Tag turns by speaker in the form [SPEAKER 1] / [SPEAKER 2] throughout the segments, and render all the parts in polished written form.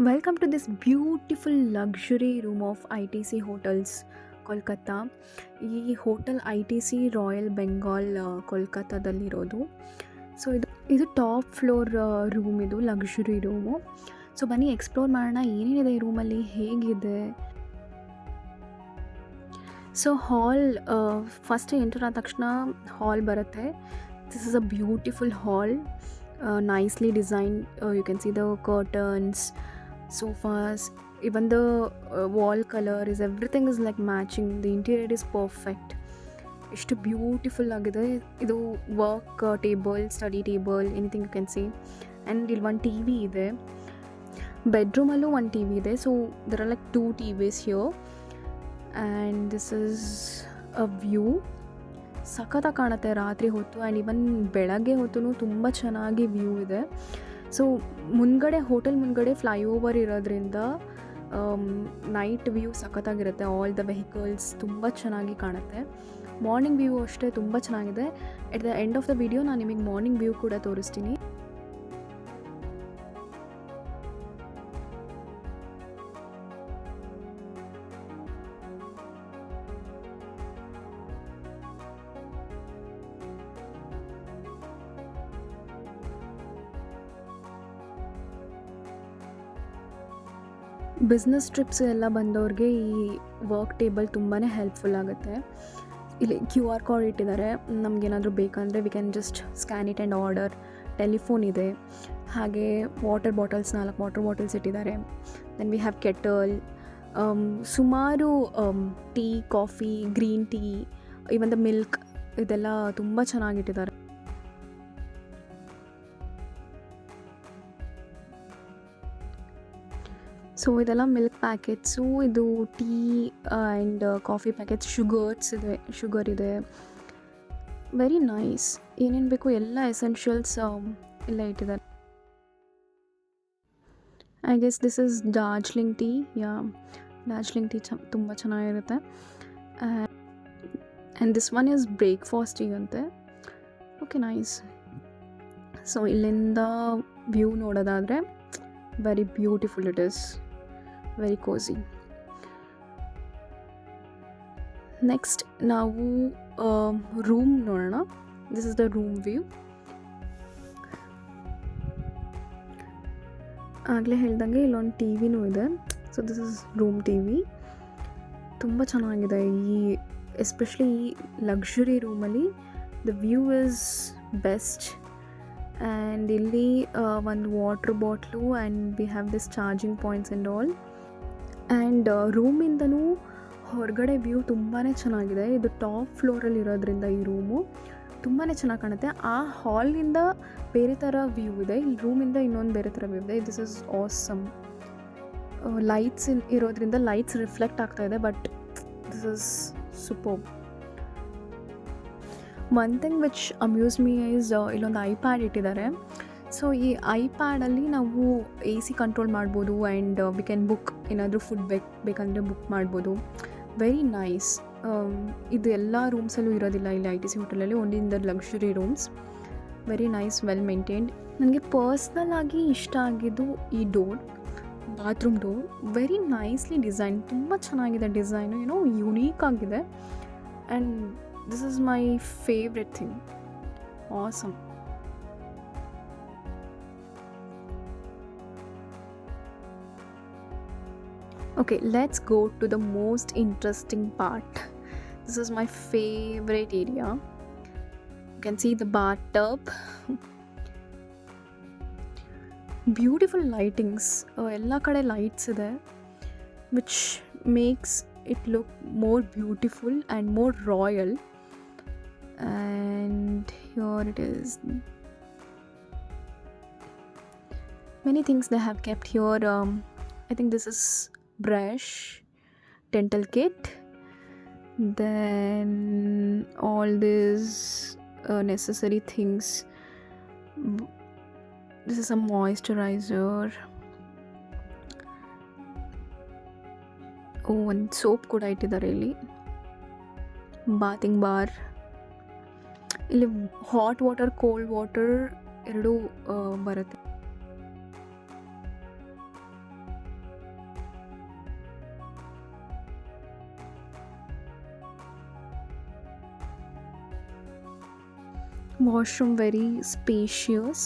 [SPEAKER 1] Welcome to this beautiful luxury room of ITC Hotels, Kolkata. ಈ hotel ITC royal Bengal ಕೋಲ್ಕತ್ತಾದಲ್ಲಿರೋದು. So ಇದು top floor room, ಇದು luxury room. So ಬನ್ನಿ explore ಮಾಡೋಣ ಏನೇನಿದೆ ಈ ರೂಮಲ್ಲಿ, ಹೇಗಿದೆ. ಸೊ ಹಾಲ್, ಫಸ್ಟ್ ಎಂಟರ್ ಆದ ತಕ್ಷಣ ಹಾಲ್ ಬರುತ್ತೆ. This is a beautiful hall, nicely designed. You can see the curtains, sofas, even the wall color is everything is like matching. The interior is perfect. ಎಷ್ಟು ಬ್ಯೂಟಿಫುಲ್ ಆಗಿದೆ. ಇದು work table, study table, anything you can see. And ಇಲ್ಲಿ ಒಂದು T V ಇದೆ. ಬೆಡ್ರೂಮಲ್ಲೂ ಒಂದು T V ಇದೆ. So there are like 2 TVs here. And this is a view. ಸಖತ್ತಾಗಿ ಕಾಣುತ್ತೆ ರಾತ್ರಿ ಹೊತ್ತು. ಆ್ಯಂಡ್ ಇವನ್ ಬೆಳಗ್ಗೆ ಹೊತ್ತು ತುಂಬ ಚೆನ್ನಾಗಿ ವ್ಯೂ ಇದೆ. ಸೊ ಮುಂದ್ಗಡೆ, ಹೋಟೆಲ್ ಮುಂದ್ಗಡೆ ಫ್ಲೈಓವರ್ ಇರೋದ್ರಿಂದ ನೈಟ್ ವ್ಯೂ ಸಖತ್ತಾಗಿರುತ್ತೆ. ಆಲ್ ದ ವೆಹಿಕಲ್ಸ್ ತುಂಬ ಚೆನ್ನಾಗಿ ಕಾಣುತ್ತೆ. ಮಾರ್ನಿಂಗ್ ವ್ಯೂ ಅಷ್ಟೇ ತುಂಬ ಚೆನ್ನಾಗಿದೆ. At the end of the video ನಾನು ನಿಮಗೆ ಮಾರ್ನಿಂಗ್ ವ್ಯೂ ಕೂಡ ತೋರಿಸ್ತೀನಿ. ಬಿಸ್ನೆಸ್ ಟ್ರಿಪ್ಸ್ ಎಲ್ಲ ಬಂದವ್ರಿಗೆ ಈ ವರ್ಕ್ ಟೇಬಲ್ ತುಂಬಾ ಹೆಲ್ಪ್ಫುಲ್ ಆಗುತ್ತೆ. ಇಲ್ಲಿ QR ಕೋಡ್ ಇಟ್ಟಿದ್ದಾರೆ. ನಮಗೇನಾದರೂ ಬೇಕಂದರೆ we can just scan it and order. Telephone ಇದೆ. ಹಾಗೆ ವಾಟರ್ ಬಾಟಲ್ಸ್, 4 ವಾಟರ್ ಬಾಟಲ್ಸ್ ಇಟ್ಟಿದ್ದಾರೆ. ದೆನ್ ವಿ ಹ್ಯಾವ್ ಕೆಟಲ್, ಸುಮಾರು tea, coffee, green tea, even the milk, ಇದೆಲ್ಲ ತುಂಬ ಚೆನ್ನಾಗಿಟ್ಟಿದ್ದಾರೆ. ಸೊ ಇದೆಲ್ಲ ಮಿಲ್ಕ್ ಪ್ಯಾಕೆಟ್ಸು, ಇದು tea and coffee packets, sugar ಇದೆ. Very nice. ಏನೇನು ಬೇಕು ಎಲ್ಲ ಎಸೆನ್ಷಿಯಲ್ಸ್ ಎಲ್ಲ ಇಟ್ಟಿದ್ದಾರೆ. I guess this is Darjeeling tea. Darjeeling tea ತುಂಬ ಚೆನ್ನಾಗಿರುತ್ತೆ. And this one is breakfast tea ಅಂತೆ. Okay, nice. ಸೊ ಇಲ್ಲಿಂದ ವ್ಯೂ ನೋಡೋದಾದರೆ very beautiful it is. Very cosy. Next ನಾವು ರೂಮ್ ನೋಡೋಣ. This is the room view. ಆಗಲೇ ಹೇಳ್ದಂಗೆ ಇಲ್ಲೊಂದು ಟಿ ವಿನೂ ಇದೆ. So this is room TV. ತುಂಬ ಚೆನ್ನಾಗಿದೆ. ಎಸ್ಪೆಷಲಿ ಈ ಲಕ್ಸುರಿ ರೂಮಲ್ಲಿ the view is best. And ಇಲ್ಲಿ ಒಂದು water bottle and we have this charging points and all. And ರೂಮಿಂದನೂ ಹೊರಗಡೆ ವ್ಯೂ ತುಂಬಾ ಚೆನ್ನಾಗಿದೆ. ಇದು ಟಾಪ್ ಫ್ಲೋರಲ್ಲಿ ಇರೋದ್ರಿಂದ ಈ ರೂಮು ತುಂಬಾ ಚೆನ್ನಾಗಿ ಕಾಣುತ್ತೆ. ಆ ಹಾಲಿಂದ ಬೇರೆ ಥರ ವ್ಯೂ ಇದೆ, ಇಲ್ಲಿ ರೂಮಿಂದ ಇನ್ನೊಂದು ಬೇರೆ ಥರ ವ್ಯೂ ಇದೆ. This is awesome. ಲೈಟ್ಸ್ ಇರೋದ್ರಿಂದ ಲೈಟ್ಸ್ ರಿಫ್ಲೆಕ್ಟ್ ಆಗ್ತಾ ಇದೆ, but this is super. One thing which amuse me is ಇಲ್ಲೊಂದು ಐಪ್ಯಾಡ್ ಇಟ್ಟಿದ್ದಾರೆ. ಸೊ ಈ ಐಪ್ಯಾಡಲ್ಲಿ ನಾವು AC ಕಂಟ್ರೋಲ್ ಮಾಡ್ಬೋದು. ಆ್ಯಂಡ್ ವಿ ಕ್ಯಾನ್ ಬುಕ್, ಏನಾದರೂ ಫುಡ್ ಬೇಕಂದರೆ ಬುಕ್ ಮಾಡ್ಬೋದು. Very nice. ಇದು ಎಲ್ಲ ರೂಮ್ಸಲ್ಲೂ ಇರೋದಿಲ್ಲ ಇಲ್ಲಿ ITC ಹೋಟೆಲಲ್ಲಿ. Only in the luxury rooms. Very nice, well maintained. ನನಗೆ ಪರ್ಸ್ನಲ್ ಆಗಿ ಇಷ್ಟ ಆಗಿದ್ದು ಈ door, bathroom door. Very nicely design, ತುಂಬ ಚೆನ್ನಾಗಿದೆ ಡಿಸೈನು. ಯುನೀಕ್ ಆಗಿದೆ. And this is my favourite thing. Awesome. Okay, let's go to the most interesting part. This is my favorite area. You can see the bathtub. Beautiful lightings. Ella kade lights ide, which makes it look more beautiful and more royal. And here it is. Many things they have kept here. I think this is brush, dental kit, then all these necessary things. This is a moisturizer. ಒಂದು soap ಕೂಡ ಇಟ್ಟಿದ್ದಾರೆ ಇಲ್ಲಿ. Bathing bar. ಇಲ್ಲಿ hot water, cold water ಎರಡೂ ಬರುತ್ತೆ. Washroom very spacious,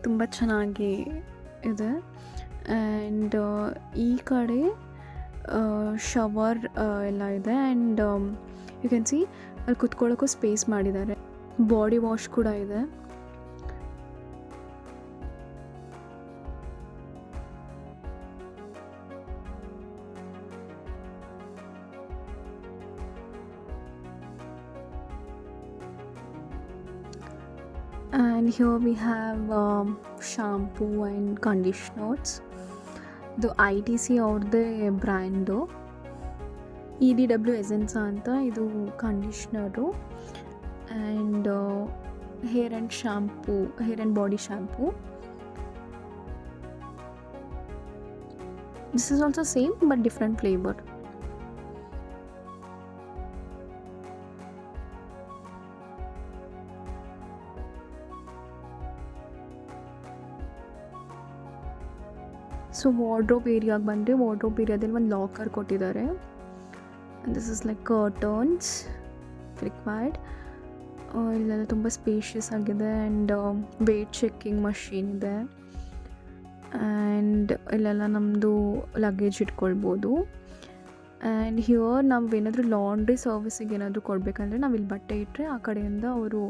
[SPEAKER 1] ತುಂಬ ಚೆನ್ನಾಗಿ ಇದೆ. ಆ್ಯಂಡ್ ಈ ಕಡೆ ಶವರ್ ಎಲ್ಲ ಇದೆ. ಆ್ಯಂಡ್ ಯು ಕ್ಯಾನ್ ಸಿ ಅಲ್ಲಿ ಕುತ್ಕೊಳ್ಳೋಕ್ಕೂ ಸ್ಪೇಸ್ ಮಾಡಿದ್ದಾರೆ. ಬಾಡಿ ವಾಶ್ ಕೂಡ ಇದೆ. And here we have shampoo and conditioners. ಇದು ITC ಅವ್ರದ್ದೇ ಬ್ರ್ಯಾಂಡು, EDW ಎಸೆನ್ಸ್ ಅಂತ. ಇದು conditioner and hair and body shampoo. This is also same but different flavour. So wardrobe ಏರಿಯಾಗೆ ಬಂದರೆ, ವಾರ್ಡ್ರೋಬ್ ಏರಿಯಾದಲ್ಲಿ ಒಂದು ಲಾಕರ್ ಕೊಟ್ಟಿದ್ದಾರೆ. This is like curtains required. ಇಲ್ಲೆಲ್ಲ ತುಂಬ ಸ್ಪೇಷಿಯಸ್ ಆಗಿದೆ. ಆ್ಯಂಡ್ ವೇಟ್ ಚೆಕ್ಕಿಂಗ್ ಮಷೀನ್ ಇದೆ. ಆ್ಯಂಡ್ ಇಲ್ಲೆಲ್ಲ ನಮ್ಮದು ಲಗೇಜ್ ಇಟ್ಕೊಳ್ಬೋದು. ಆ್ಯಂಡ್ ಹಿಯರ್ ನಾವು ಏನಾದರೂ ಲಾಂಡ್ರಿ ಸರ್ವಿಸಿಗೆ ಏನಾದರೂ ಕೊಡಬೇಕಂದ್ರೆ ನಾವು ಇಲ್ಲಿ ಬಟ್ಟೆ ಇಟ್ಟರೆ ಆ ಕಡೆಯಿಂದ ಅವರು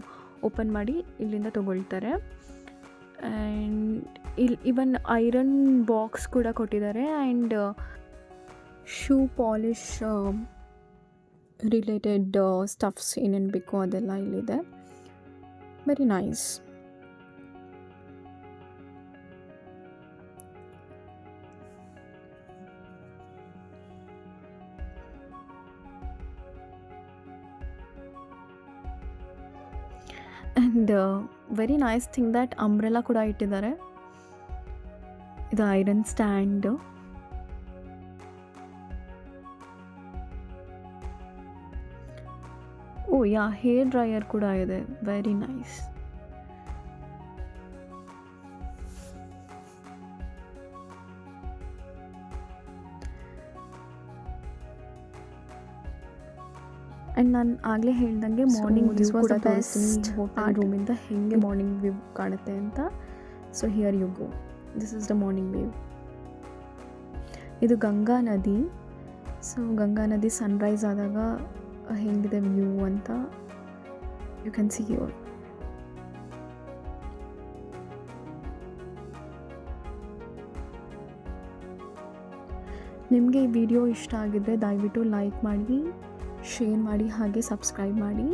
[SPEAKER 1] ಓಪನ್ ಮಾಡಿ ಇಲ್ಲಿಂದ ತೊಗೊಳ್ತಾರೆ. ಆ್ಯಂಡ್ ಇಲ್ಲಿ ಇವನ್ ಐರನ್ ಬಾಕ್ಸ್ ಕೂಡ ಕೊಟ್ಟಿದ್ದಾರೆ. And shoe polish related stuffs ಏನೇನು ಬೇಕೋ ಅದೆಲ್ಲ ಇಲ್ಲಿದೆ. Very nice. And very nice thing that umbrella ಕೂಡ ಇಟ್ಟಿದ್ದಾರೆ. ಇದು ಐರನ್ ಸ್ಟ್ಯಾಂಡ್. ಓ ಯಾ, ಹೇರ್ ಡ್ರೈಯರ್ ಕೂಡ ಇದೆ. Very nice. ಆ್ಯಂಡ್ ನಾನು ಆಗಲೇ ಹೇಳ್ದಂಗೆ ಮಾರ್ನಿಂಗ್ ವ್ಯೂ ಕೂಡ ತೋರಿಸ್ತೀನಿ ಹೋಟೆಲ್ ರೂಮಿಂದ ಹೇಗೆ ಮಾರ್ನಿಂಗ್ ವ್ಯೂ ಕಾಣುತ್ತೆ ಅಂತ. So here you go. This is the morning view. ಇದು ಗಂಗಾ ನದಿ. ಸೊ ಗಂಗಾ ನದಿ ಸನ್ರೈಸ್ ಆದಾಗ ಹೆಂಗಿದೆ ವ್ಯೂ ಅಂತ ಯು ಕ್ಯಾನ್ ಸಿ ಹಿಯರ್. ನಿಮಗೆ ಈ ವಿಡಿಯೋ ಇಷ್ಟ ಆಗಿದ್ದರೆ ದಯವಿಟ್ಟು ಲೈಕ್ ಮಾಡಿ, ಶೇರ್ ಮಾಡಿ, ಹಾಗೆ ಸಬ್ಸ್ಕ್ರೈಬ್ ಮಾಡಿ.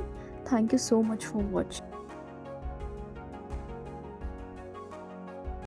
[SPEAKER 1] Thank you so much for watching.